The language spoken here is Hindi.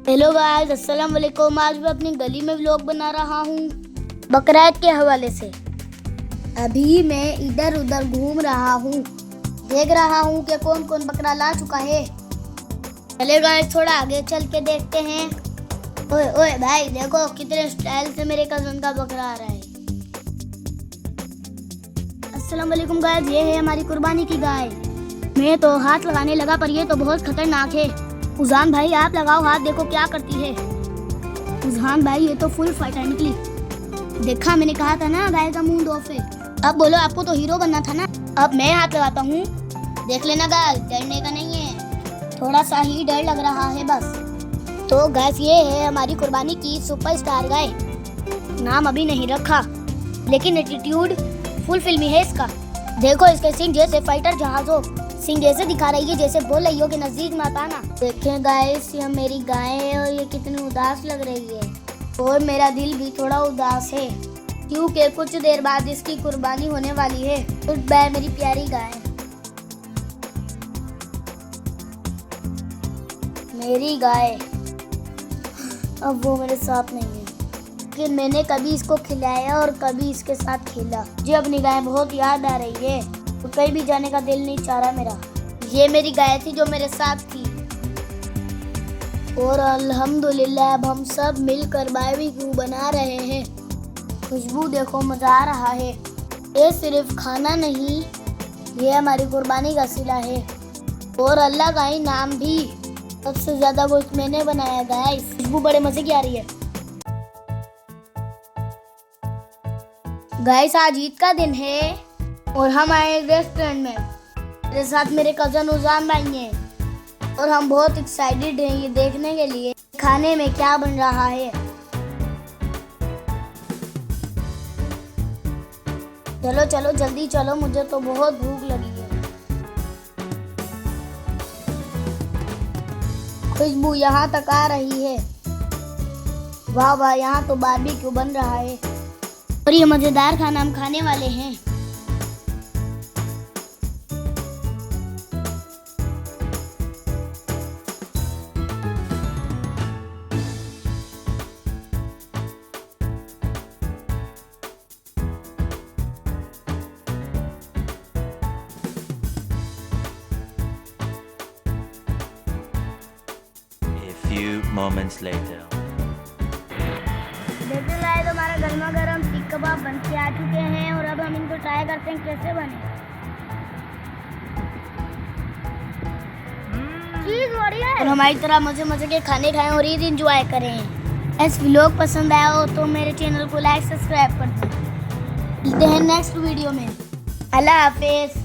हेलो गाइस, अस्सलाम वालेकुम। आज मैं अपनी गली में व्लॉग बना रहा हूँ बकरीद के हवाले से। अभी मैं इधर उधर घूम रहा हूँ, देख रहा हूँ कि कौन कौन बकरा ला चुका है। चले गाइस, थोड़ा आगे चल के देखते हैं। ओए ओए भाई, देखो कितने स्टाइल से मेरे कजन का बकरा आ रहा है। अस्सलाम वालेकुम गाइस, ये है हमारी कुर्बानी की गाय। मैं तो हाथ लगाने लगा पर ये तो बहुत खतरनाक है। उजान भाई आप लगाओ हाथ, देखो क्या करती है। उजान भाई ये तो फुल फाइटर निकली। देखा, मैंने कहा था ना गाय का मुंह दो है। अब बोलो, आपको तो हीरो बनना था ना। अब मैं हाथ लगाता हूँ, देख लेना गाय, डरने का नहीं है, थोड़ा सा ही डर लग रहा है बस। तो गैस ये है हमारी कुर्बानी की सुपरस्टार गाय। नाम अभी नहीं रखा, लेकिन एटीट्यूड फुल फिल्मी है इसका। देखो इसके सिंह जैसे फाइटर जहाज हो, सिंह जैसे दिखा रही है जैसे बोल रही हो कि नजदीक मत आना। देखें गाइस, ये मेरी गाय है और ये कितनी उदास लग रही है, और मेरा दिल भी थोड़ा उदास है क्योंकि कुछ देर बाद इसकी कुर्बानी होने वाली है। गुड बाय मेरी प्यारी गाय। मेरी गाय अब वो मेरे साथ नहीं है, लेकिन मैंने कभी इसको खिलाया और कभी इसके साथ खेला। मुझे अपनी गाय बहुत याद आ रही है, तो कहीं भी जाने का दिल नहीं चाह रहा मेरा। ये मेरी गाय थी जो मेरे साथ थी, और अल्हम्दुलिल्लाह अब हम सब मिलकर बारबेक्यू बना रहे हैं। खुशबू देखो, मजा आ रहा है। ये सिर्फ खाना नहीं, ये हमारी कुर्बानी का सिला है, और अल्लाह का ही नाम भी। सबसे ज्यादा गोश्त मैंने बनाया गाइस। खुशबू बड़े मजे की आ रही है गाइस। आज ईद का दिन है और हम आए रेस्टोरेंट में। मेरे साथ मेरे कजन उजान भाई हैं और हम बहुत एक्साइटेड हैं ये देखने के लिए खाने में क्या बन रहा है। चलो चलो जल्दी चलो, मुझे तो बहुत भूख लगी है। खुशबू यहाँ तक आ रही है। वाह वाह, यहाँ तो बारबेक्यू बन रहा है और ये मजेदार खाना हम खाने वाले हैं। few moments later. देखते लाए तो हमारा गर्मा गर्म सीख कबाब बन के आ चुके हैं और अब हम इनको ट्राई करते हैं कैसे बने। चीज बढ़िया है। और हमारी तरह मजे मजे के खाने खाएं और ईद एंजॉय करें। इस व्लॉग पसंद आया हो तो मेरे चैनल को लाइक सब्सक्राइब कर दें। मिलते हैं नेक्स्ट वीडियो में। अल्लाह हाफिज।